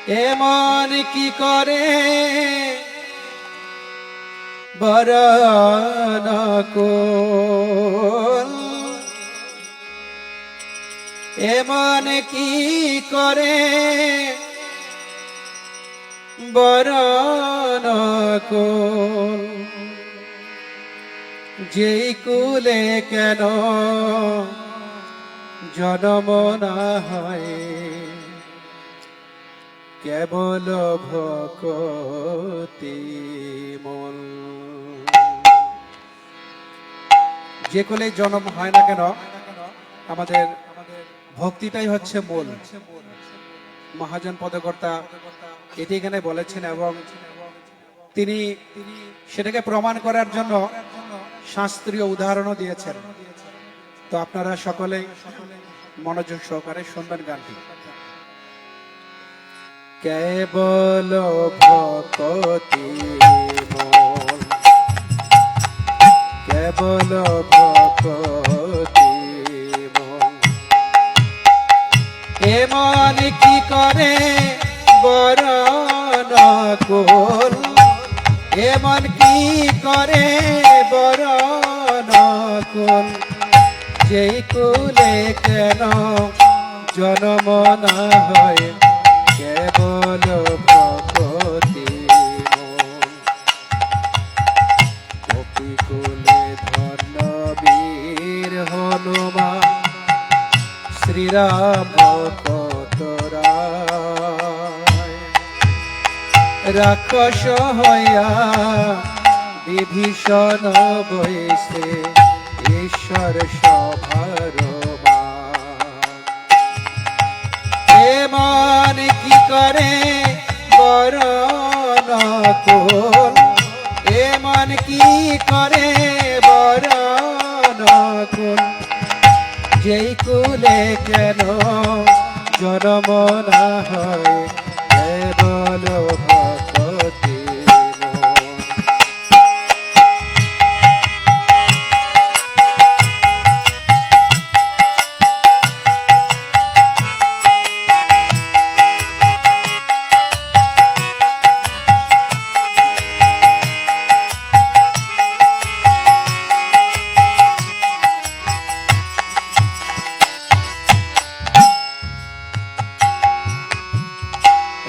এমন কি করে বরণ কুল, এমন কি করে বরণ কুল, যেই কুলে কেন জন্ম না হয় কেবল ভক্তি মূল। যে কোলে জন্ম হয় না কেন আমাদের ভক্তিটাই হচ্ছে মূল। মহাজন পদকর্তা এটি এখানে বলেছেন এবং তিনি সেটাকে প্রমাণ করার জন্য শাস্ত্রীয় উদাহরণও দিয়েছেন। তো আপনারা সকলেই মনোযোগ সহকারে শুনবেন গানটি। কেবল ভক্তি মূল, কেবল ভক্তি মূল, এমন কি করে বরণ কুল, এমন কি করে বরণ কুল, যেই কুলে কেন জন্ম না হয় কেবল ভক্তি মূল। গোপী কুলে ধন্য বীর হনুমান, শ্রীরাম কতরায়, রাক্ষস হইয়া বিভীষণ বৈশে ঈশ্বর সভার এমন কি করে বরণ কুল, এমন কি করে বরণ কুল, যেই কুলে কেন জন্ম না হয় কেবল ভক্তি মূল।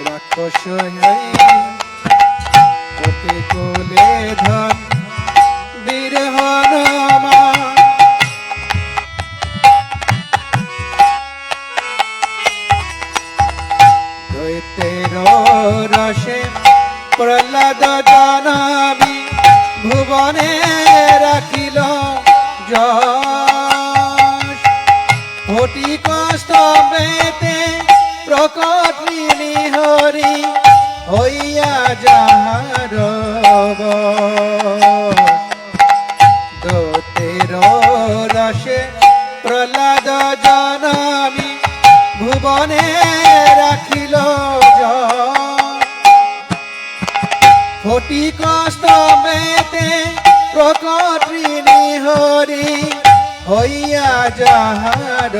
রাক্ষস গোপী কুলে ধন বীর হনুমান, দৈত্যের রসে প্রহ্লাদ জনমী ভুবনে রাখিল যশ, ফটিক স্তম্ভেতে প্রকট হরি হইয়া যাহার দৈত্যের রসে প্রহ্লাদ জনমী ভুবনে রাখিল যশ, ফটিক স্তম্ভেতে প্রকট হরি হইয়া যাহার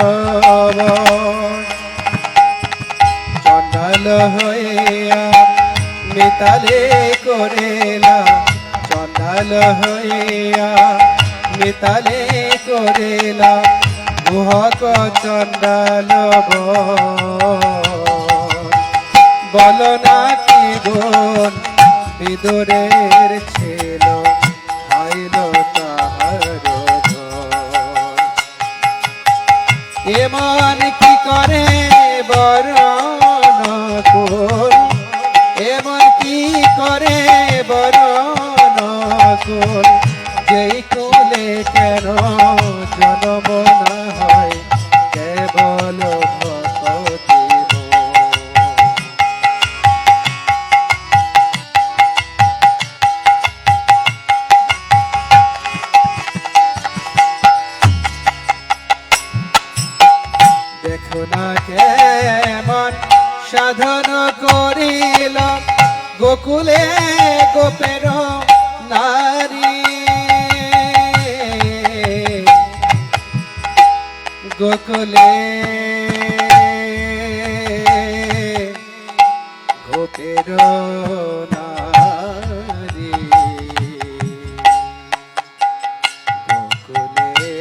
চণ্ডাল হইয়া মিতালে করেলা, চণ্ডাল হইয়া মিতালে করেলা গুহক চণ্ডাল বল না কি গুণ বিদুরের ছিল খাইল তাহার এমন কি করে বরণ কুল, এমন কি করে বরণ কুল, যেই কুলে কেন জন্ম না হয় কেবল ভক্তি মূল। দেখো না কেমন সাধন করিল গোকুলে গোপের নারী, গোকুলে গোপেরো নারী গোকুলে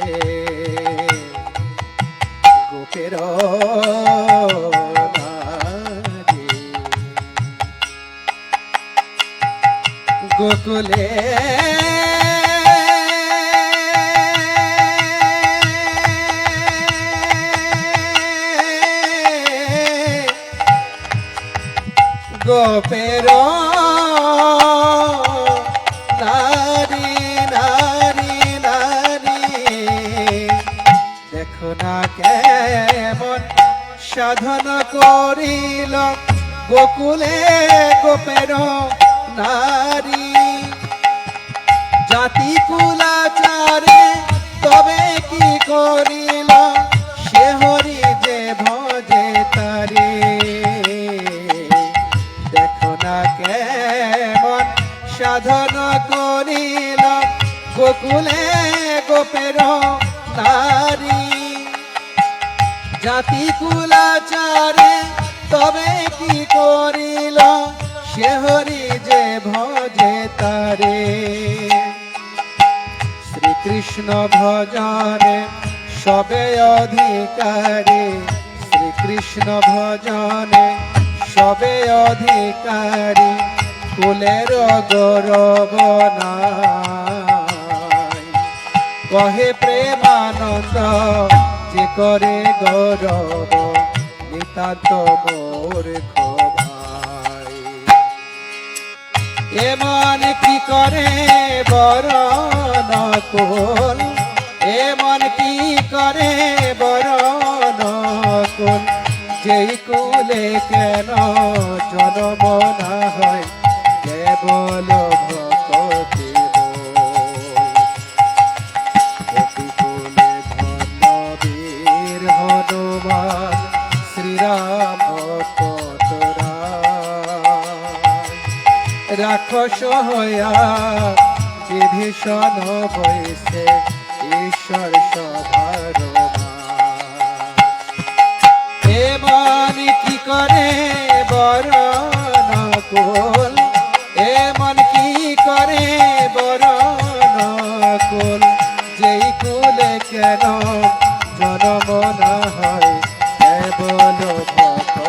গোপেরো নারী গোকুলে গোপেরো নারী নারী নারী দেখো না কেমন সাধন করিল গোকুলে গোপেরো নারী জাতি কুলাচারে তবে কি করিল সে হরি যে ভজে তারে দেখো না কেমন সাধন করিল গোকুলে গোপেরো নারী জাতি কুলাচারে তবে কি করিল সে হরি যে ভজে তারে শ্রীকৃষ্ণ ভজনে সবে অধিকারী শ্রীকৃষ্ণ ভজনে সবে অধিকারী কুলের গৌরব নাই কহে প্রেমানন্দ যে করে গৌরব নিতান্ত মূর্খ ভাই এমন কি করে বরণ কুল এমন কি করে বরণ কুল যেই কুলে কেন জন্ম না হয় কেবল ভক্তি কুলে ধন বীর হনুমান শ্রীরাম কতরা রাক্ষস হইয়া বিভীষণ বৈশে ঈশ্বর সভার এমন কি করে বরণ কুল এমন কি করে বরণ কুল যেই কুলে কেন জন্ম না হয় কেবল ভক্ত